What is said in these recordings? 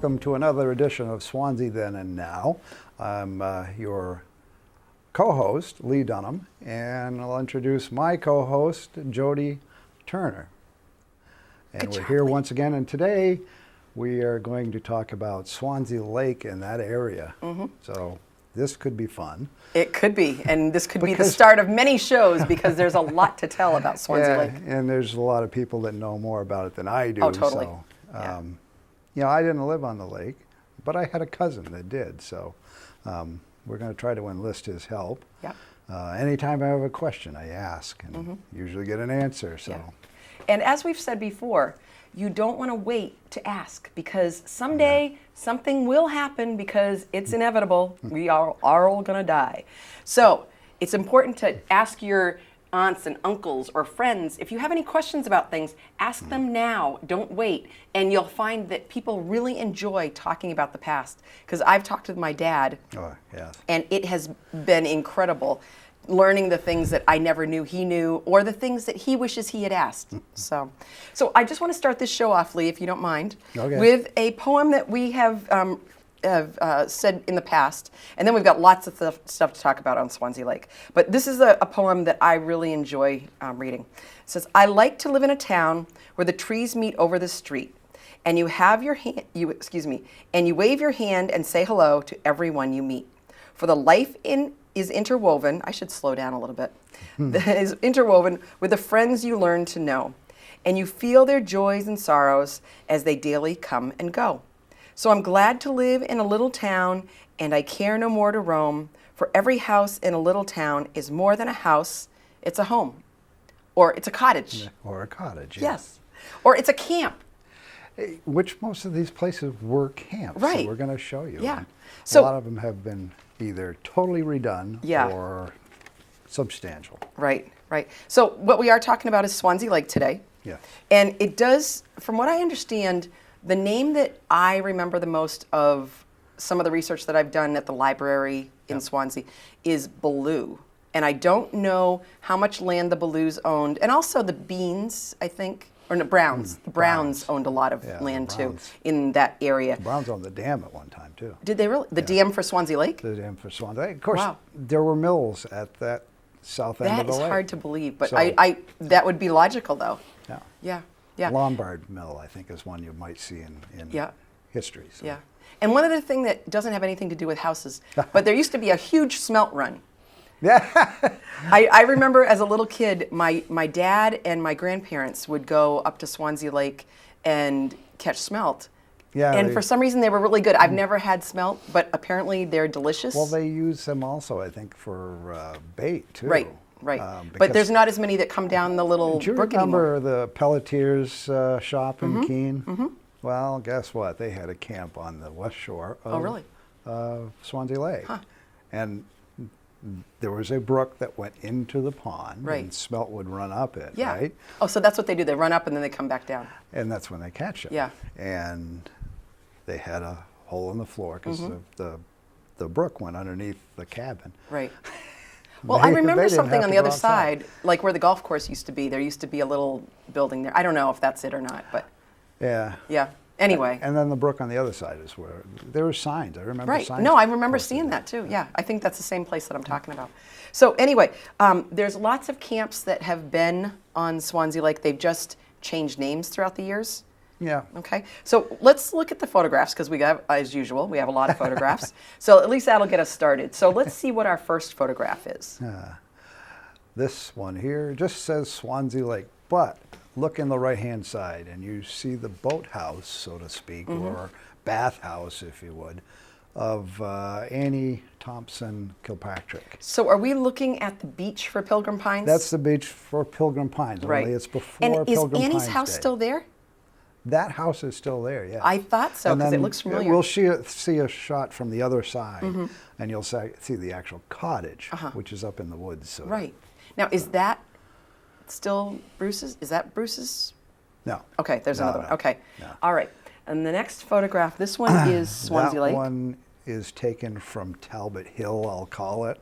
welcome to another edition of Swanzey Then and Now. I'm your co-host, Lee Dunham, and I'll introduce my co-host, Jody Turner. And we're here once again, and today we are going to talk about Swanzey Lake and that area. So this could be fun. It could be, and this could be the start of many shows because there's a lot to tell about Swanzey Lake. And there's a lot of people that know more about it than I do. Oh, totally. So, you know, I didn't live on the lake, but I had a cousin that did. So we're going to try to enlist his help. Yep. Anytime I have a question, I ask and usually get an answer. So. Yeah. And as we've said before, you don't want to wait to ask because someday something will happen because it's inevitable. We are all going to die. So it's important to ask your aunts and uncles or friends, if you have any questions about things, ask them now. Don't wait. And you'll find that people really enjoy talking about the past. Because I've talked with my dad, and it has been incredible learning the things that I never knew he knew, or the things that he wishes he had asked. So I just want to start this show off, Lee, if you don't mind, with a poem that we have said in the past, and then we've got lots of stuff to talk about on Swanzey Lake. But this is a poem that I really enjoy reading. It says, "I like to live in a town where the trees meet over the street, and you have your hand, and you wave your hand and say hello to everyone you meet. For the life is interwoven." I should slow down a little bit. Is interwoven with the friends you learn to know, and you feel their joys and sorrows as they daily come and go. So I'm glad to live in a little town, and I care no more to roam, for every house in a little town is more than a house, it's a home. Or it's a cottage. Or a cottage, yes. Or it's a camp. Which most of these places were camps. Right. So we're going to show you. Yeah. So a lot of them have been either totally redone or substantial. Right, right. So what we are talking about is Swanzey Lake today. Yeah. And it does, from what I understand, the name that I remember the most of some of the research that I've done at the library in Swanzey is Ballou. And I don't know how much land the Balloux owned, and also the Beans, I think, or no, Browns. The Browns owned a lot of land too in that area. The Browns owned the dam at one time too. Did they really? The dam for Swanzey Lake? The dam for Swanzey Lake. Of course, there were mills at that south end of the lake. That is hard to believe, but I that would be logical though. Yeah. Yeah. Yeah. Lombard Mill, I think, is one you might see in history. So. Yeah. And one other thing that doesn't have anything to do with houses, but there used to be a huge smelt run. Yeah. I remember as a little kid, my dad and my grandparents would go up to Swanzey Lake and catch smelt. Yeah. And for some reason, they were really good. I've never had smelt, but apparently they're delicious. Well, they use them also, I think, for bait, too. Right. Right, but there's not as many that come down the little brook anymore. Do you remember the Pelletier's shop in Keene? Well, guess what? They had a camp on the west shore of Swanzey Lake. Huh. And there was a brook that went into the pond, and smelt would run up it, right? Oh, so that's what they do. They run up and then they come back down. And that's when they catch it. Yeah. And they had a hole in the floor because the brook went underneath the cabin. Right. Well, I remember something on the other side, like where the golf course used to be. There used to be a little building there. I don't know if that's it or not, but yeah. Anyway. And then the brook on the other side is where there were signs. I remember signs. Right. No, I remember seeing that too. Yeah, I think that's the same place that I'm talking about. So anyway, there's lots of camps that have been on Swanzey Lake. They've just changed names throughout the years. Yeah. Okay. So let's look at the photographs because we have, as usual, we have a lot of photographs. So at least that'll get us started. So let's see what our first photograph is. This one here just says Swanzey Lake, but look in the right-hand side and you see the boathouse, so to speak, or bathhouse, if you would, of Annie Thompson Kilpatrick. So are we looking at the beach for Pilgrim Pines? That's the beach for Pilgrim Pines. Right. Only it's before and Pilgrim Pines. And is Annie's house still there? That house is still there, yeah. I thought so, because it looks familiar. We'll see a shot from the other side, and you'll see the actual cottage, which is up in the woods. So right. Now, is that still Bruce's? Is that Bruce's? No. Okay, there's another one. Okay. No. All right. And the next photograph, this one is Swanzey Lake. That one is taken from Talbot Hill, I'll call it,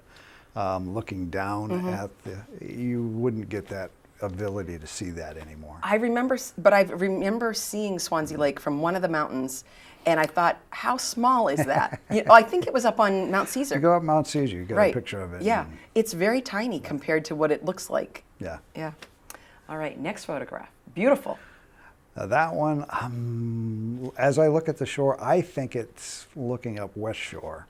looking down at the, you wouldn't get that ability to see that anymore. I remember seeing Swanzey Lake from one of the mountains, and I thought, how small is that? I think it was up on Mount Caesar. You go up Mount Caesar, you get Right. a picture of it. Yeah, and- it's very tiny compared to what it looks like. yeah. Yeah. All right, next photograph. Beautiful. Now that one, as I look at the shore, I think it's looking up West Shore,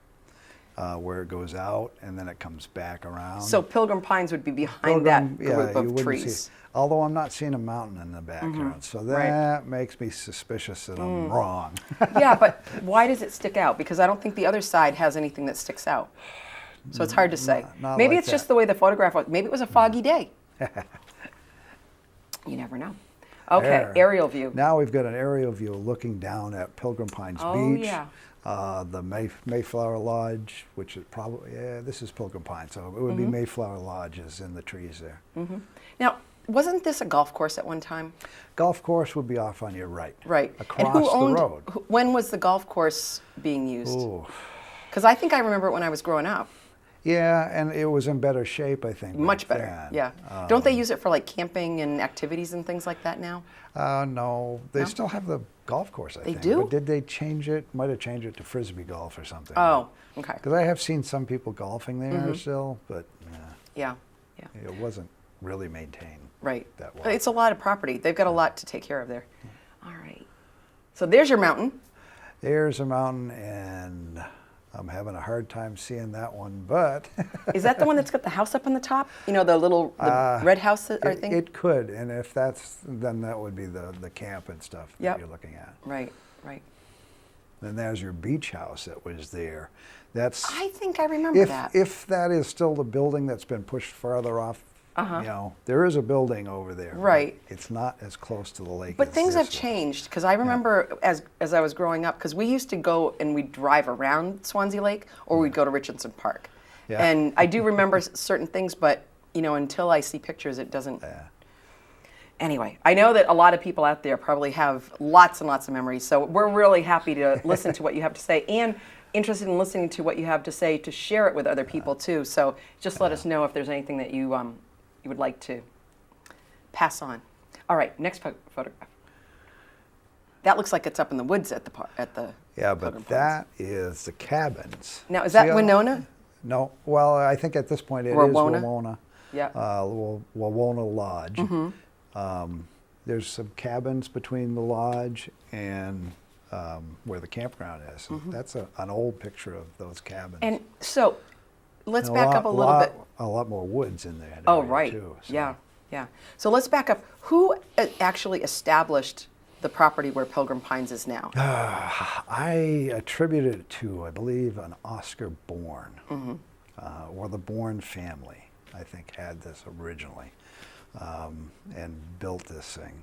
where it goes out and then it comes back around. So Pilgrim Pines would be behind that group you of wouldn't trees. see, although I'm not seeing a mountain in the background, so that makes me suspicious that I'm wrong. Yeah, but why does it stick out? Because I don't think the other side has anything that sticks out. So it's hard to say. Not Maybe like it's just that. the way the photograph was. Maybe it was a foggy day. You never know. Okay, There. aerial view. Now we've got an aerial view looking down at Pilgrim Pines Oh, Beach, yeah. the Mayflower Lodge, which is probably, this is Pilgrim Pines, so it would be Mayflower Lodges in the trees there. Now, wasn't this a golf course at one time? Golf course would be off on your right. Right. Across And who owned, the road. when was the golf course being used? Ooh. Because I think I remember it when I was growing up. Yeah, and it was in better shape, I think. Much back better, then. yeah. Don't they use it for like camping and activities and things like that now? No, they No? still have the golf course, I They think. do? But did they change it? Might have changed it to Frisbee golf or something. Oh, okay. Because I have seen some people golfing there still, but Yeah, it wasn't really maintained right. that well. It's a lot of property. They've got a lot to take care of there. All right. So there's your mountain. There's a mountain, and I'm having a hard time seeing that one, but Is that the one that's got the house up on the top? You know, the red house or thing? it could, and if that's, then that would be the camp and stuff Yep. that you're looking at. Right, right. Then there's your beach house that was there. That's I think I remember that. if that is still the building that's been pushed farther off. You know, there is a building over there. but Right. It's not as close to the lake. But as things this have one. changed because I remember as I was growing up, because we used to go and we'd drive around Swanzey Lake or we'd go to Richardson Park. Yeah. And I do remember certain things, but you know, until I see pictures, it doesn't. Yeah. Anyway, I know that a lot of people out there probably have lots and lots of memories, so we're really happy to listen to what you have to say and interested in listening to what you have to say to share it with other people too. So just let us know if there's anything that you would like to pass on. All right, next photograph. That looks like it's up in the woods at the Yeah, Pilgrim but Pines. that is the cabins. Now, is See that how- Winona? No. Well, I think at this point it is Wawona? Wawona. Yeah. Wawona Lodge. Mm-hmm. There's some cabins between the lodge and where the campground is. That's an old picture of those cabins. Mm-hmm. And so, let's And back up a little bit. A lot more woods in there. Oh, right. Too, so. Yeah, yeah. So let's back up. Who actually established the property where Pilgrim Pines is now? I attribute it to, I believe, an Oscar Bourne, or the Bourne family, I think, had this originally and built this thing.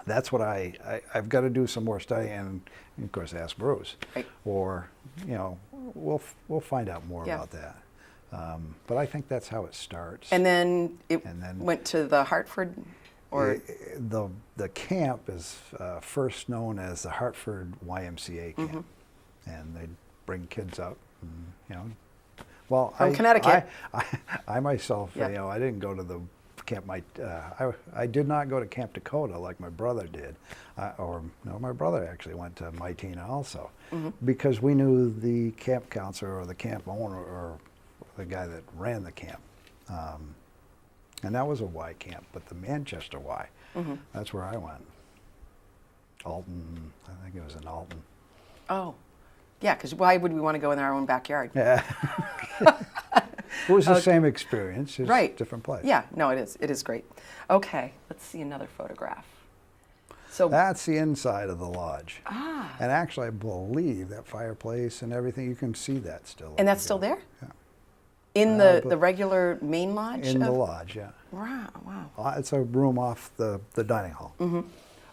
That's what I've got to do some more study and of course, ask Bruce. Right. Or, you know, we'll find out more Yeah. about that. But I think that's how it starts. And then it And then- went to the Hartford, or The camp is first known as the Hartford YMCA camp, and they bring kids up. And, you know, well, From Connecticut. I myself, Yeah. you know, I didn't go to the camp. I did not go to Camp Dakota like my brother did, my brother actually went to Mitina also, because we knew the camp counselor or the camp owner or the guy that ran the camp. And that was a Y camp, but the Manchester Y, that's where I went. Alton, I think it was in Alton. oh, yeah, because why would we want to go in our own backyard? Yeah. It was the same experience, just Right. different place. Yeah, no, it is. It is great. Okay, let's see another photograph. So That's the inside of the lodge. Ah. And actually, I believe that fireplace and everything, you can see that still. and that's still there? Yeah. In but- the regular main lodge? In the lodge, yeah. Wow. It's a room off the dining hall.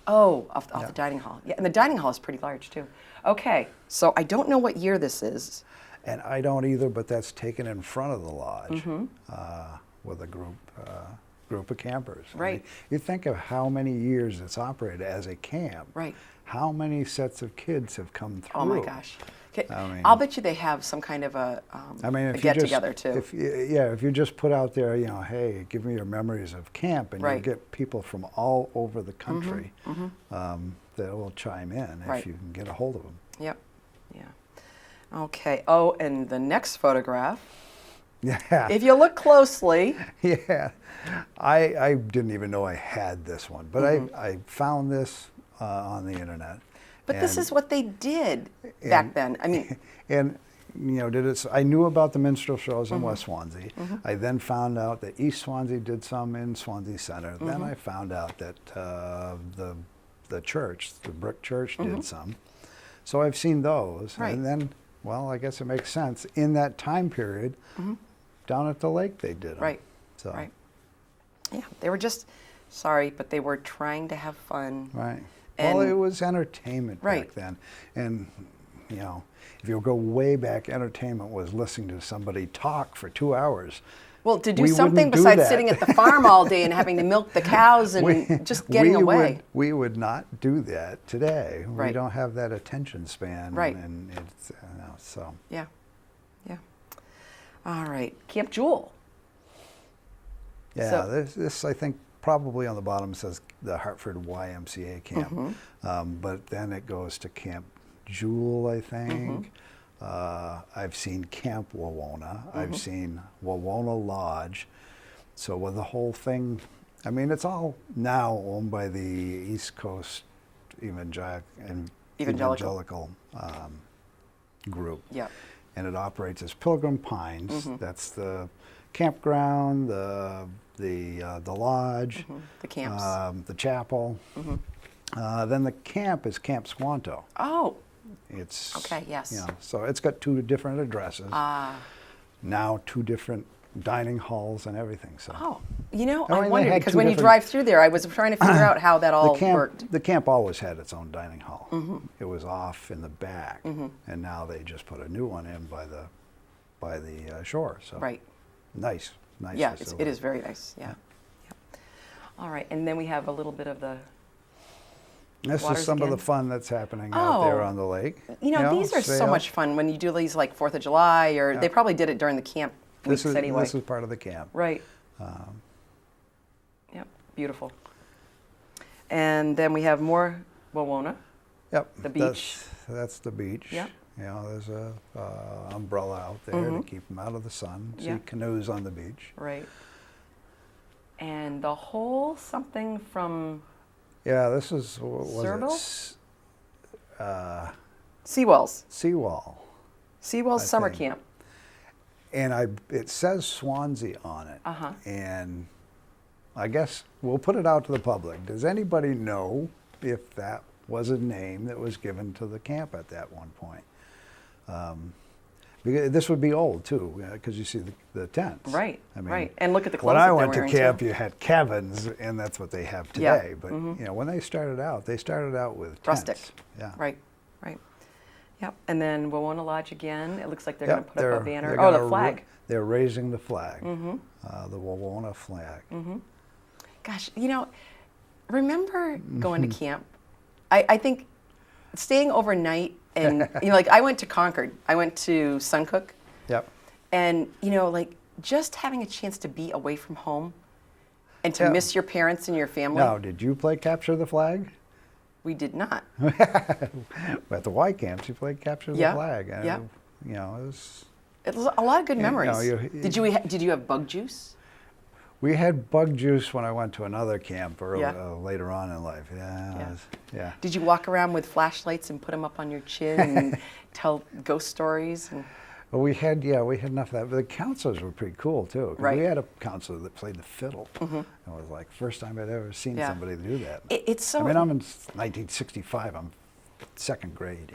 Oh, off the dining hall. Yeah, and the dining hall is pretty large too. Okay, so I don't know what year this is. And I don't either, but that's taken in front of the lodge with a group of campers. I Right. mean, you think of how many years it's operated as a camp. Right. How many sets of kids have come through? Oh my gosh. Okay. I mean, I'll bet you they have some kind of a if you get just, together too. if you just put out there, hey, give me your memories of camp, and Right. you get people from all over the country that will chime in Right. if you can get a hold of them. Yep. Yeah. Okay. Oh, and the next photograph. Yeah. If you look closely. Yeah. I didn't even know I had this one, but I found this on the internet. But this And- is what they did back then. I mean, And I knew about the minstrel shows in West Swansea. I then found out that East Swansea did some in Swansea Center. Then I found out that the church, the brick church, did some. So I've seen those. Right. And then, well, I guess it makes sense. In that time period, down at the lake they did them. right. So, Right. Yeah, they were just sorry, but they were trying to have fun. Right. And- Well, it was entertainment Right. back then. And, if you go way back, entertainment was listening to somebody talk for 2 hours. Well, to do We something wouldn't do besides that. sitting at the farm all day and having to milk the cows and just getting away. We would not do that today. We Right. don't have that attention span. Right. And it's, so. Yeah. Yeah. All right. Camp Jewel. Yeah, So- this I think probably on the bottom says the Hartford YMCA camp, but then it goes to Camp Jewel, I think. I've seen Camp Wawona. I've seen Wawona Lodge. So with the whole thing, it's all now owned by the East Coast Evangelical group. Yep. And it operates as Pilgrim Pines. That's the campground, the lodge, The camps. the chapel. Then the camp is Camp Squanto. Oh, It's Okay, yes. So it's got 2 different addresses. ah. Now 2 different dining halls and everything. So Oh. I mean, I they wondered had because two when you different- drive through there, I was trying to figure out how that all worked. the camp always had its own dining hall. It was off in the back, and now they just put a new one in by the shore. So Right. nice. Yeah, it facility. is very nice. Yeah. Yeah. All right, and then we have a little bit of the. This Waters is some of the again. fun that's happening out there Oh. on the lake. These are so sail. much fun when you do these like 4th of July, or Yeah. they probably did it during the camp weeks anyway. This is part of the camp. Right. Yep, beautiful. And then we have more Wawona. Yep. The beach. That's the beach. Yep. There's a umbrella out there to keep them out of the sun. See Yep. canoes on the beach. Right. And the whole something from Yeah, this is what was Serval? it? Seawalls. Seawall. Seawalls I Summer think. Camp. And it says Swansea on it. Uh-huh. And I guess we'll put it out to the public. Does anybody know if that was a name that was given to the camp at that one point? Because this would be old too, because you see the tents. Right, I mean, right. And look at the clothes when that I they're went to wearing, camp, too. you had cabins, and that's what they have Yeah. today. But when they started out with Rustic. tents. Yeah. Right, right. Yep. And then Wawona Lodge again. It looks like they're Yep, going to put up a banner. they're Oh, gonna the flag. They're raising the flag, the Wawona flag. Gosh, remember going to camp? I think staying overnight and, like I went to Concord. I went to Suncook. Yep. And, just having a chance to be away from home and to Yeah. miss your parents and your family. Now, did you play capture the flag? We did not. At the Y camps, you played capture the Yeah, flag. And, yeah. it was. It was a lot of good Yeah, memories. you- Did you have bug juice? We had bug juice when I went to another camp Yeah. later on in life. Yeah. Yeah. Yeah. Did you walk around with flashlights and put them up on your chin and tell ghost stories? And, Well, we had enough of that. But the counselors were pretty cool too. 'Cause Right. We had a counselor that played the fiddle. It was like first time I'd ever seen Yeah. somebody do that. it's so. I'm in 1965. I'm 2nd grade.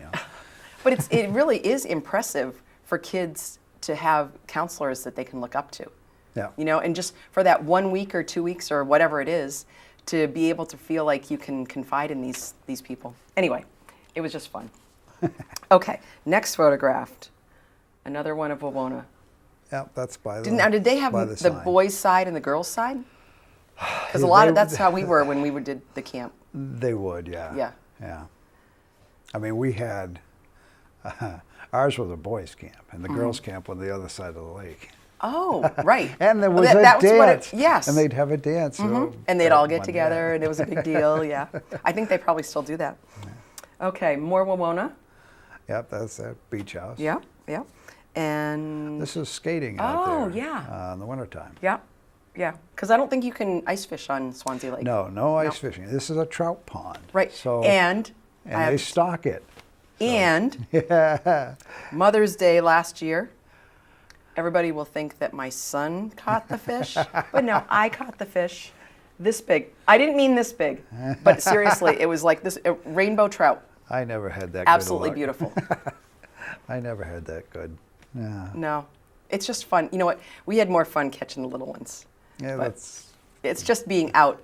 But it really is impressive for kids to have counselors that they can look up to. Yeah. And just for that 1 week or 2 weeks or whatever it is, to be able to feel like you can confide in these people. Anyway, it was just fun. Okay, next photographed. Another one of Wawona. Yeah, that's by the. Now, did they have by the sign. boys' side and the girls' side? Because that's how we were when we did the camp. They would, yeah. Yeah. Yeah. I mean, we had Ours was a boys' camp, and the girls' camp on the other side of the lake. Oh, right. And there was that a was what dance. yes. And they'd have a dance. And they'd all get together, and it was a big deal. Yeah. I think they probably still do that. Okay, more Wawona. Yep, that's that beach house. Yeah, yeah. And This is skating out there. Oh, yeah. In the wintertime. yeah, yeah. Because I don't think you can ice fish on Swanzey Lake. No ice fishing. This is a trout pond. Right. So and they stock it. And Yeah. Mother's Day last year, everybody will think that my son caught the fish, but no, I caught the fish this big. I didn't mean this big, but seriously, it was like this a rainbow trout. I never had that Absolutely good of luck. beautiful. I never had that good. Yeah. No, it's just fun. You know what? We had more fun catching the little ones. Yeah, But that's it's just being out.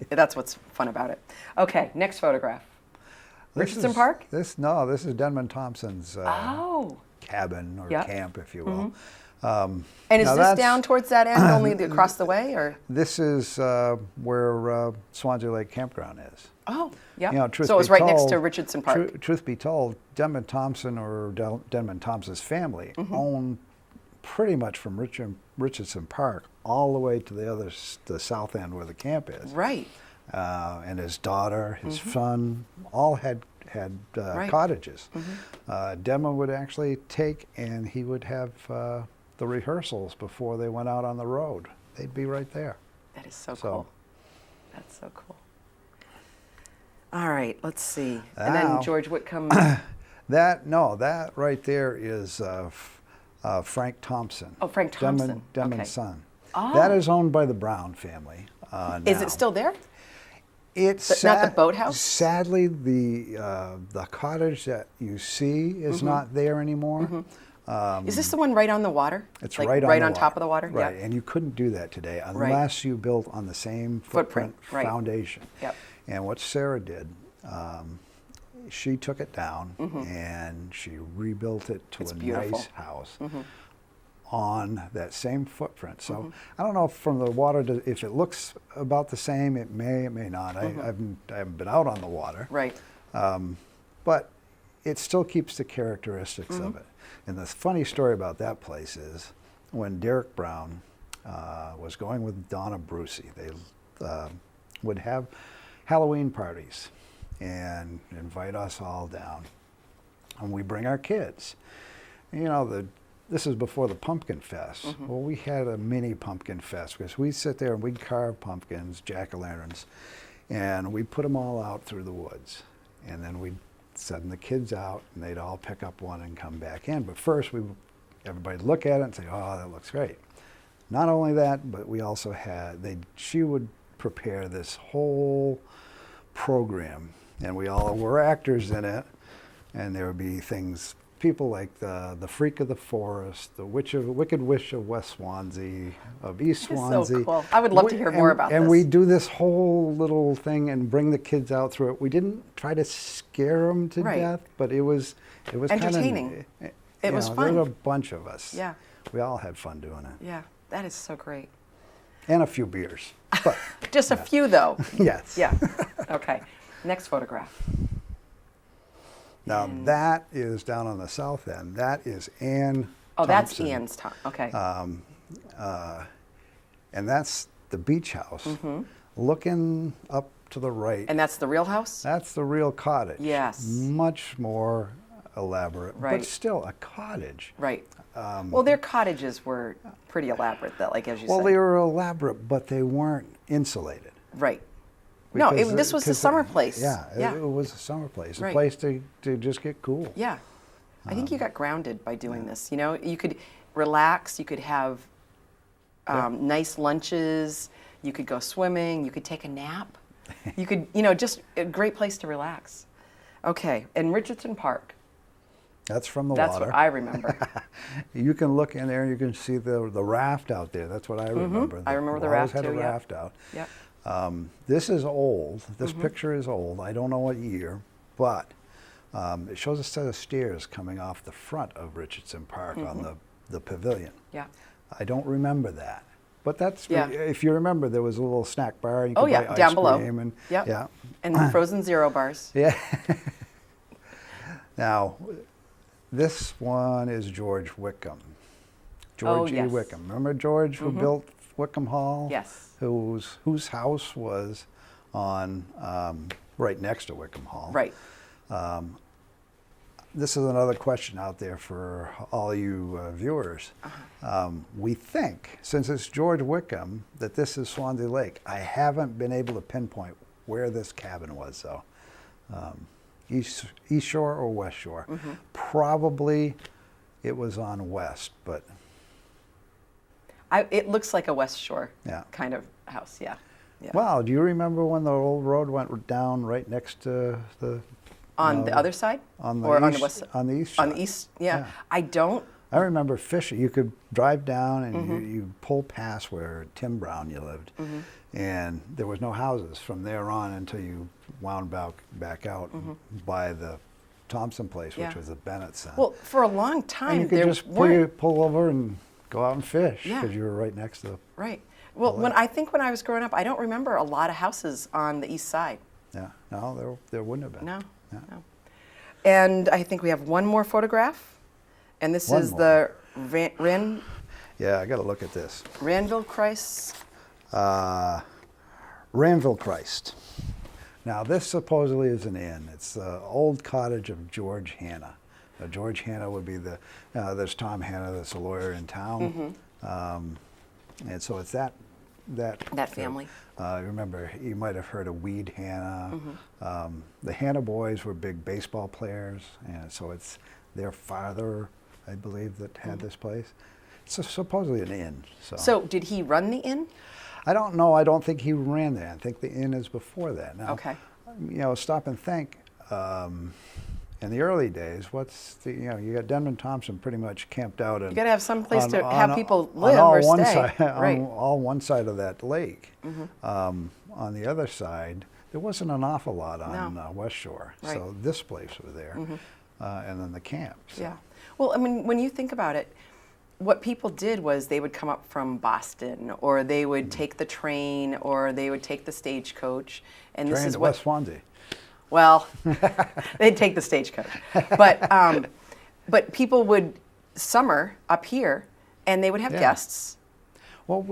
That's what's fun about it. Okay, next photograph. Richardson Park? This is Denman Thompson's Oh. cabin or Yep. camp, if you will. And is now this that's- down towards that end, only across the way, or? This is where Swanzey Lake Campground is. Oh, yeah. You know, truth So it was be right next told- to Richardson Park. Truth be told, Denman Thompson or Denman Thompson's family owned pretty much from Richardson Park all the way to the south end where the camp is. Right. And his daughter, his son, all had Right. cottages. Denman would actually take and he would have the rehearsals before they went out on the road. They'd be right there. That is so So- cool. That's so cool. All right, let's see. And Now- then George Whitcomb. That right there is Frank Thompson. Oh, Frank Thompson. Denman's Okay. son. Oh. That is owned by the Brown family. Is now. it still there? It's Not the boathouse? Sadly, the cottage that you see is not there anymore. Is this the one right on the water? It's like right on the top water. of the water? Right, Yeah. and you couldn't do that today Right. unless you built on the same footprint right. foundation. Yep. And what Sarah did, she took it down and she rebuilt it to It's a beautiful. nice house on that same footprint. So I don't know if from the water, if it looks about the same, it may not. I haven't been out on the water. Right. But it still keeps the characteristics of it. And the funny story about that place is when Derek Brown was going with Donna Brucey, they would have Halloween parties and invite us all down. And we bring our kids. You know, this is before the Pumpkin Fest. Well, we had a mini Pumpkin Fest because we'd sit there and we'd carve pumpkins, jack-o'-lanterns, and we'd put them all out through the woods. And then we'd send the kids out and they'd all pick up one and come back in. But first, everybody'd look at it and say, oh, that looks great. Not only that, but we also she would prepare this whole program, and we all were actors in it, and there would be things, people like the Freak of the Forest, the Wicked Witch of West Swansea, of East That is Swansea. so cool. I would love to hear more about and this. we do this whole little thing and bring the kids out through it. We didn't try to scare them to Right. death, but it was Entertaining. It was There fun. were a bunch of us. Yeah. We all had fun doing it, Yeah. That is so great. and a few beers. But Just a few, though. yes. Yeah. Okay. Next photograph. Now that is down on the south end. That is Ann. Oh, that's Thompson. Ian's time. Okay. And that's the beach house. Looking up to the right, And that's the real house? that's the real cottage. Yes. Much more elaborate, Right. but still a cottage. Right. Well, their cottages were pretty elaborate, though, like as you Well, said. they were elaborate, but they weren't insulated. Right. No, Because this was a because summer place. Yeah, Yeah. It was a summer place, Right. a place to just get cool. Yeah. I think you got grounded by doing this. You know, you could relax, you could have nice lunches, you could go swimming, you could take a nap. You could, just a great place to relax. Okay, and Richardson Park. That's from the That's water. what I remember. You can look in there and you can see the raft out there. That's what I remember. I remember the We always raft had too, a yeah. raft out. Yep. This is old. This picture is old. I don't know what year, but it shows a set of stairs coming off the front of Richardson Park on the pavilion. Yeah. I don't remember that. But that's, Yeah. if you remember, there was a little snack bar. You Oh, could yeah, buy ice down below. cream and, Yep. Yeah. And frozen zero bars. Yeah. Now, This one is George Wickham. George E. yes. Wickham. Remember George who built Wickham Hall? Yes. Whose house was on right next to Wickham Hall. Right. This is another question out there for all you viewers. We think, since it's George Wickham, that this is Swanzey Lake. I haven't been able to pinpoint where this cabin was, though. East Shore or West Shore? Probably it was on West, but It looks like a West Shore Yeah. kind of house. Yeah. Yeah. wow, do you remember when the old road went down right next to the On the other side? on the or east, on the west side? on the east On the side? east, yeah. Yeah. I don't. I remember fishing. You could drive down and you pull past where Tim Brown you lived, and there was no houses from there on until you wound back out by the Thompson place, which Yeah. was the Bennett's then. Well, for a long time, and you could there just weren't. pull over and go out and fish Yeah. because you were right next to. Right. Well, when I was growing up, I don't remember a lot of houses on the east side. Yeah, no, there wouldn't have been. No. Yeah. No. And I think we have one more photograph, and this One is more. the Yeah, I got to look at this. Ranville Christ. Ranville Christ. Now, this supposedly is an inn. It's the old cottage of George Hanna. Now, George Hanna would be there's Tom Hanna, that's a lawyer in town. And so it's that family. Remember, you might have heard of Weed Hanna. The Hanna boys were big baseball players, and so it's their father, I believe, that had this place. It's supposedly an inn. So did he run the inn? I don't know. I don't think he ran that. I think the inn is before that. Now, Okay. Stop and think. In the early days, you got Denman Thompson pretty much camped out. You got to have some place to have people live on or one stay. Side, right. On all one side of that lake. On the other side, there wasn't an awful lot on West Shore. Right. So this place was there, and then the camp. So. Yeah. Well, I mean, when you think about it, what people did was they would come up from Boston, or they would take the train, or they would take the stagecoach, and this Train is to what. West Swansea. Well, they'd take the stagecoach, but people would summer up here, and they would have Yeah. guests. Well,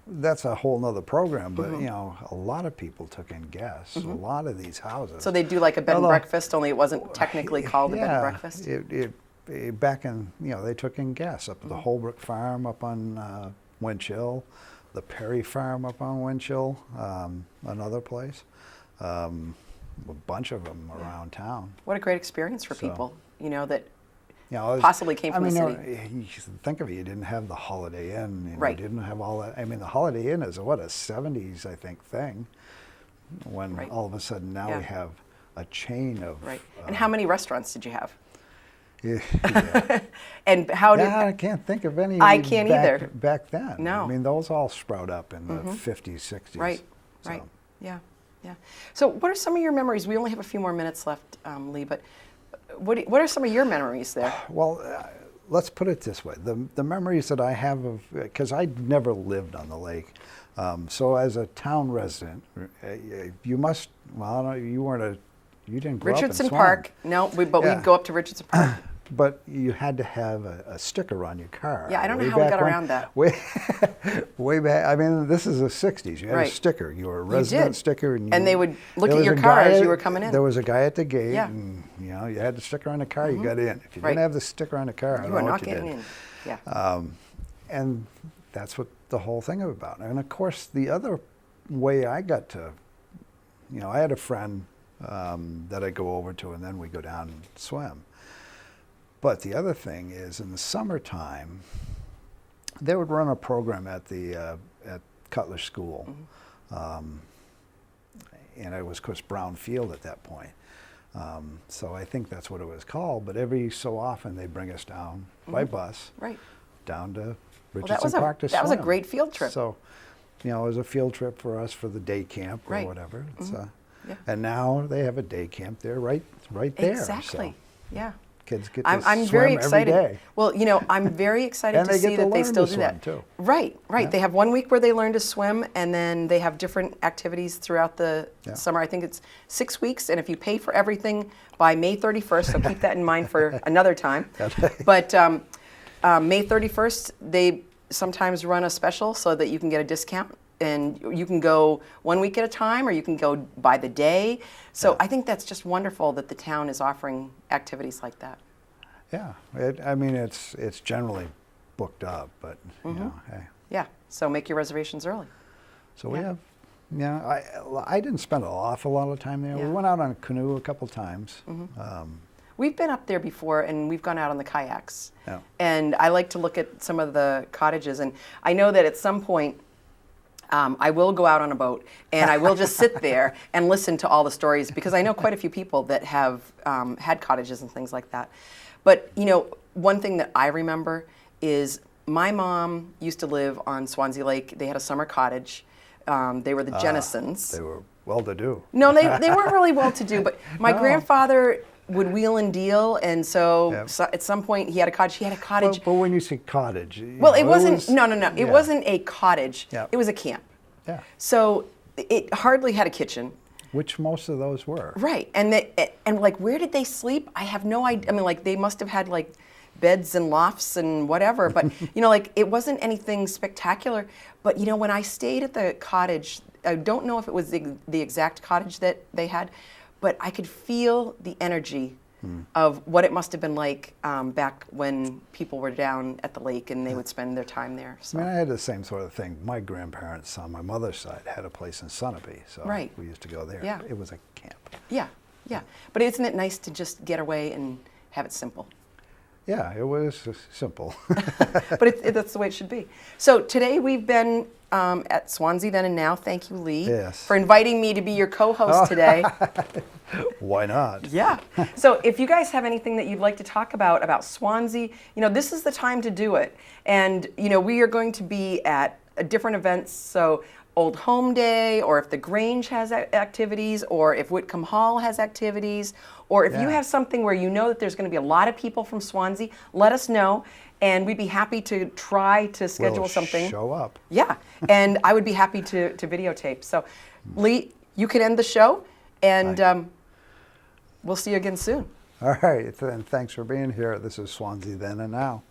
that's a whole nother program, but, a lot of people took in guests, a lot of these houses. So they'd do like a bed and Although- breakfast, only it wasn't technically called a bed and breakfast. Back in, they took in guests up at the Holbrook Farm up on Winchill, the Perry Farm up on Winchill, another place, a bunch of them around town. What a great experience for So- people, that It was- possibly came from the city. You think of it, you didn't have the Holiday Inn. Right. You didn't have all that. I mean, the Holiday Inn is a 70s, I think, thing. When Right. all of a sudden now Yeah. we have a chain of. Right. And how many restaurants did you have? Yeah. And how did I can't think of any. I can't either. Back then. No. I mean, those all sprout up in the 50s, 60s. Right, So, right. Yeah, yeah. So what are some of your memories? We only have a few more minutes left, Lee, but what are some of your memories there? Well, let's put it this way. The memories that I have of, because I never lived on the lake. So as a town resident, you must, well, I don't, you didn't grow Richardson up in Swan. Park. No, but Yeah. we'd go up to Richardson Park. But you had to have a sticker on your car. Yeah, I don't know Way how we back got when- around that. Way back, I mean, this is the 60s. You had Right. a sticker. You were a You resident did. sticker. And they would look there at was your a car guy as at- you were coming in. There was a guy at the gate, Yeah. and you had the sticker on the car, you got in. If you Right. didn't have the sticker on the car, I You don't are know not what you getting did. in. Yeah. And that's what the whole thing was about. And of course, the other way I got to, I had a friend that I go over to, and then we go down and swim. But the other thing is, in the summertime, they would run a program at the at Cutler School, and it was, of course, Brown Field at that point. So I think that's what it was called. But every so often, they bring us down by bus, Right. down to Well, Richardson Park to swim. that was a great field trip. So, it was a field trip for us for the day camp or Right. whatever. It's, Yeah. And now they have a day camp there, right there. Exactly. So Yeah. Kids get to I'm swim very every excited. day. Well, I'm very excited And to they see get to that they learn still to do swim, that. too. Right. Yeah. They have 1 week where they learn to swim, and then they have different activities throughout the Yeah. summer. I think it's 6 weeks, and if you pay for everything by May 31st, so keep that in mind for another time. But May 31st, they sometimes run a special so that you can get a discount. And you can go 1 week at a time, or you can go by the day. So I think that's just wonderful that the town is offering activities like that. Yeah, it's generally booked up, but hey. Yeah, so make your reservations early. So we have, I didn't spend an awful lot of time there. Yeah. We went out on a canoe a couple times. We've been up there before, and we've gone out on the kayaks. Yeah. And I like to look at some of the cottages, and I know that at some point I will go out on a boat, and I will just sit there and listen to all the stories, because I know quite a few people that have had cottages and things like that. But, one thing that I remember is my mom used to live on Swanzey Lake. They had a summer cottage. They were the Jennisons. They were well-to-do. No, they weren't really well-to-do, but my grandfather would wheel and deal, and so at some point he had a cottage. He had a cottage. But when you say cottage, Well, it wasn't. No. It yeah. wasn't a cottage. Yeah. It was a camp. Yeah. So it hardly had a kitchen. Which most of those were. Right, and where did they sleep? I have no idea. I mean, they must have had beds and lofts and whatever. But it wasn't anything spectacular. But when I stayed at the cottage, I don't know if it was the exact cottage that they had, but I could feel the energy of what it must have been like back when people were down at the lake and they would spend their time there. So. I had the same sort of thing. My grandparents on my mother's side had a place in Sunapee, so we used to go there. Yeah. It was a camp. Yeah. But isn't it nice to just get away and have it simple? Yeah, it was simple. But that's the way it should be. So today we've been at Swanzey Then and Now. Thank you, Lee, for inviting me to be your co-host today. Why not? Yeah. So if you guys have anything that you'd like to talk about Swanzey, this is the time to do it. And, we are going to be at different events. So Old Home Day, or if the Grange has activities, or if Whitcomb Hall has activities, or if you have something where that there's going to be a lot of people from Swanzey, let us know. And we'd be happy to try to schedule something. Show up. Yeah. And I would be happy to videotape. So, Lee, you can end the show, and we'll see you again soon. All right, and thanks for being here. This is Swanzey Then and Now.